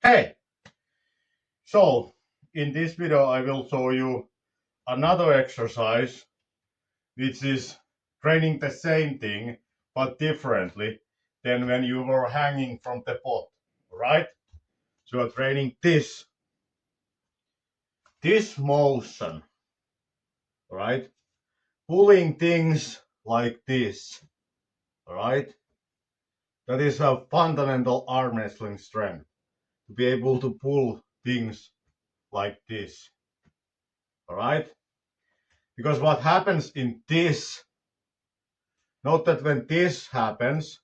Hey, so in this video I will show you another exercise which is training the same thing but differently than when you were hanging from the pot, right? So you're training this motion, right? Pulling things like this, right? That is a fundamental arm wrestling strength to be able to pull things like this, all right? Because what happens in this, note that when this happens,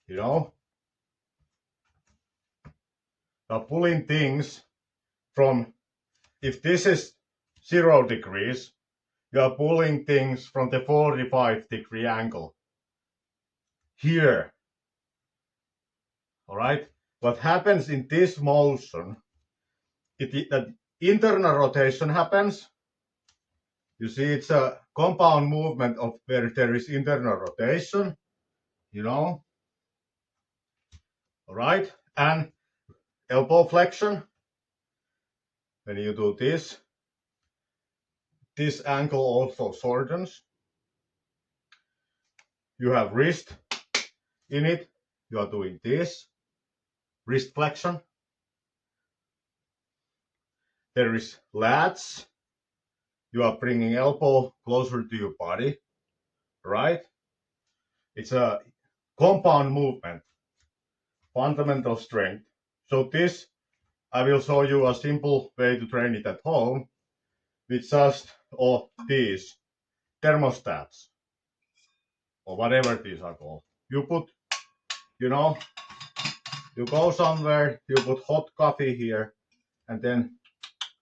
you know, you're pulling things from, if this is 0 degrees, you are pulling things from the 45-degree angle here, all right? What happens in this motion, that internal rotation happens. You see, it's a compound movement of where there is internal rotation, you know, all right? And elbow flexion, when you do this angle also shortens. You have wrist in it, you are doing this, wrist flexion. There is lats, you are bringing elbow closer to your body, right? It's a compound movement, fundamental strength. So this, I will show you a simple way to train it at home with just these thermostats or whatever these are called. You put, you know, you go somewhere, you put hot coffee here, and then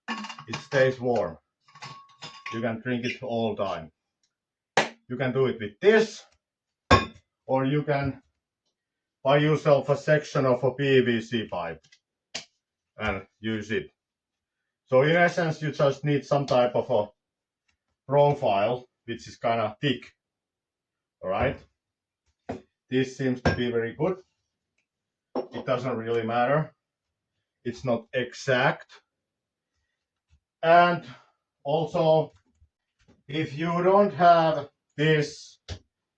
it stays warm. You can drink it all time. You can do it with this, or you can buy yourself a section of a PVC pipe and use it. So in essence, you just need some type of a profile which is kind of thick. All right. This seems to be very good. It doesn't really matter. It's not exact. And also, if you don't have this,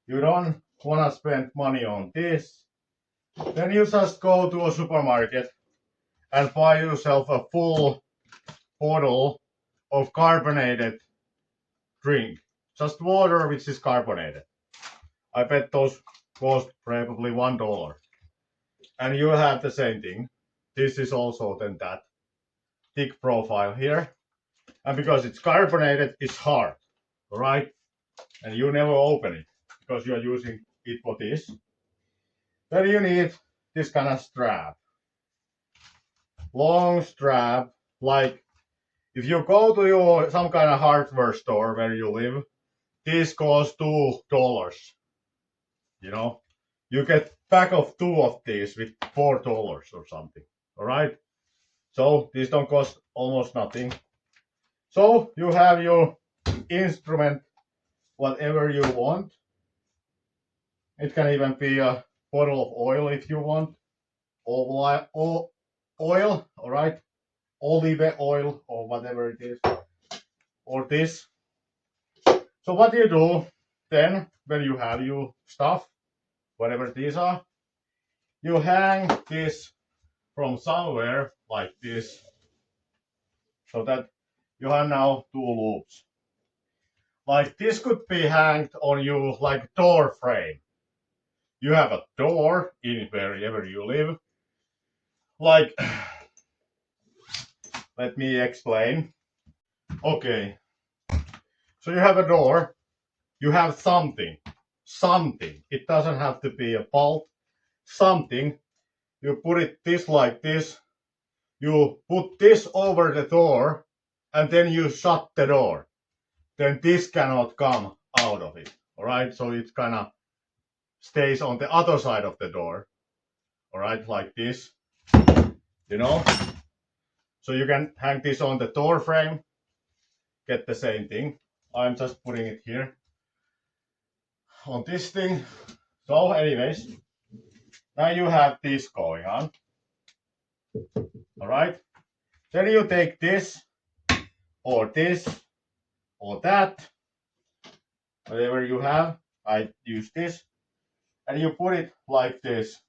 you don't want to spend money on this, then you just go to a supermarket and buy yourself a full bottle of carbonated drink. Just water which is carbonated. I bet those cost probably $1. And you have the same thing. This is also then that thick profile here. And because it's carbonated, it's hard, right? And you never open it because you are using it for this. Then you need this kind of strap. Long strap, like if you go to your some kind of hardware store where you live, this costs $2. You know, you get pack of 2 of these with $4 or something. All right. So these don't cost almost nothing. So you have your instrument, whatever you want. It can even be a bottle of oil if you want. Oil, all right. Olive oil or whatever it is. Or this. So what you do then when you have your stuff, whatever these are, you hang this from somewhere like this, so that you have now 2 loops. Like this could be hanged on you like door frame. You have a door in wherever you live. Like, let me explain. Okay, so you have a door, you have something. It doesn't have to be a bolt. Something. You put it this like this. You put this over the door, and then you shut the door. Then this cannot come out of it. All right, so it kind of stays on the other side of the door. All right, like this. You know. So you can hang this on the door frame. Get the same thing. I'm just putting it here on this thing. So anyways, now you have this going on. All right. Then you take this or that, whatever you have. I use this, and you put it like this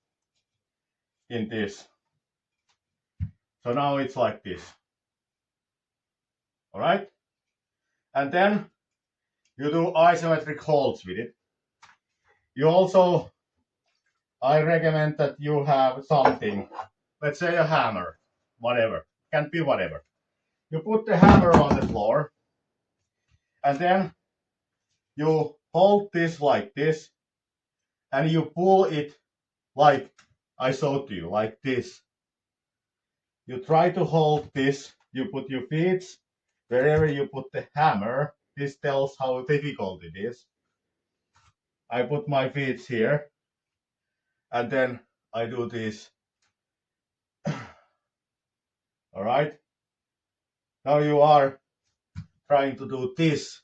in this. So now it's like this. All right. And then you do isometric holds with it. You also, I recommend that you have something, let's say a hammer, whatever, can be whatever. You put the hammer on the floor, and then you hold this like this, and you pull it like I showed you, like this. You try to hold this, you put your feet wherever you put the hammer. This tells how difficult it is. I put my feet here, and then I do this. All right. Now you are trying to do this.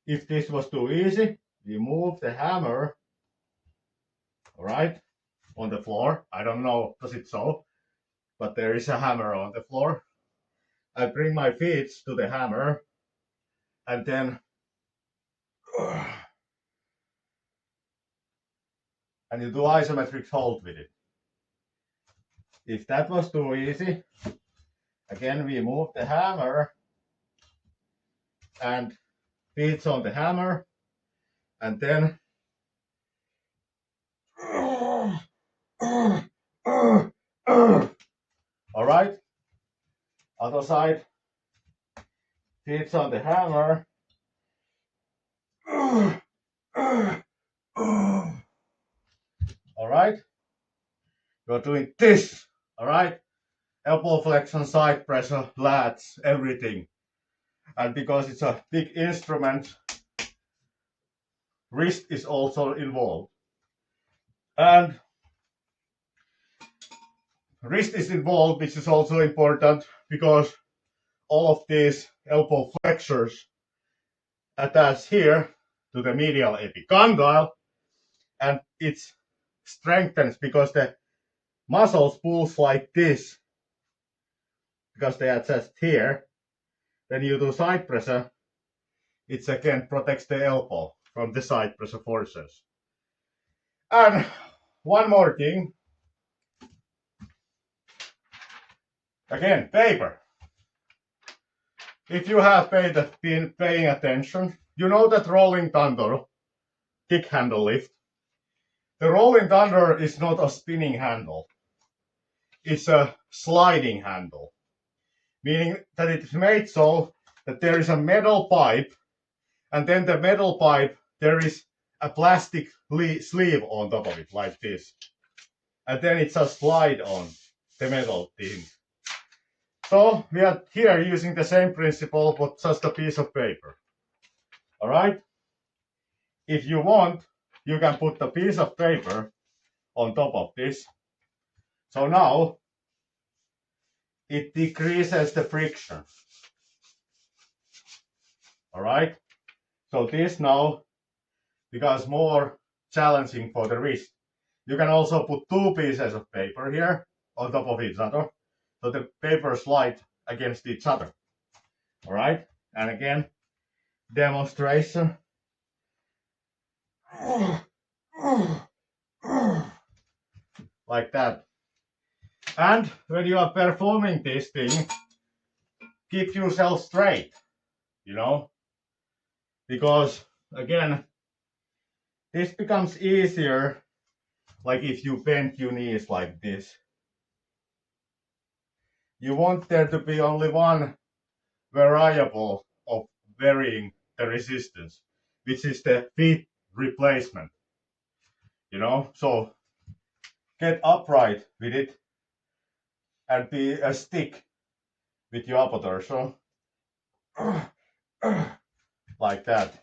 If this was too easy, we move the hammer, all right, on the floor. I don't know, does it so? But there is a hammer on the floor. I bring my feet to the hammer, and then and you do isometric hold with it. If that was too easy, again we move the hammer and feet on the hammer, and then all right, other side, feet on the hammer. All right, you're doing this. All right, elbow flexion, side pressure, lats, everything. And because it's a big instrument, wrist is also involved. And wrist is involved, which is also important because all of these elbow flexors attach here to the medial epicondyle, and it strengthens because the muscles pulls like this because they attach here. Then you do side pressure, it again protects the elbow from the side pressure forces. And one more thing, again, paper. If you have been paying attention, you know that rolling thunder, kick handle lift. The rolling thunder is not a spinning handle. It's a sliding handle, meaning that it's made so that there is a metal pipe, and then the metal pipe, there is a plastic sleeve on top of it, like this. And then it just slide on the metal thing. So we are here using the same principle, but just a piece of paper. All right? If you want, you can put a piece of paper on top of this. So now it decreases the friction. All right? So this now becomes more challenging for the wrist. You can also put two pieces of paper here on top of each other, so the paper slide against each other. All right? And again, demonstration. Like that. And when you are performing this thing, keep yourself straight, you know, because again, this becomes easier like if you bend your knees like this. You want there to be only one variable of varying the resistance, which is the feet replacement, you know. So get upright with it and be a stick with your upper torso like that.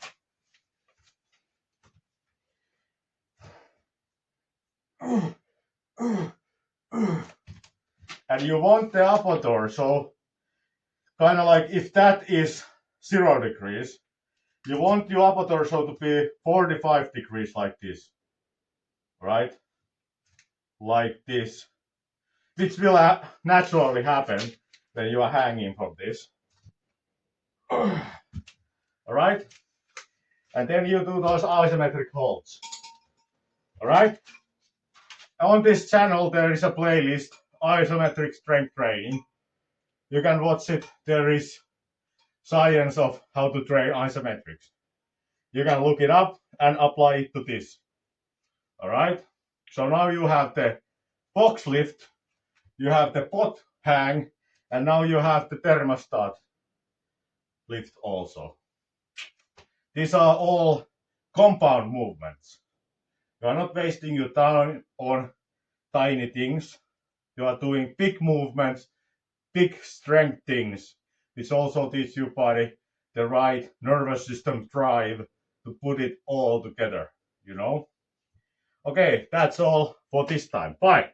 And you want the upper torso kind of like, if that is 0 degrees, you want your upper torso to be 45 degrees like this, right? Like this. which will naturally happen when you are hanging from this. All right, and then you do those isometric holds. All right. On this channel there is a playlist, isometric strength training. You can watch it. There is science of how to train isometrics. You can look it up and apply it to this. All right. So now you have the box lift, you have the pot hang, and now you have the thermostat lift also. These are all compound movements. You are not wasting your time on tiny things. You are doing big movements, big strength things, which also teach your body the right nervous system drive to put it all together, you know? Okay, that's all for this time. Bye.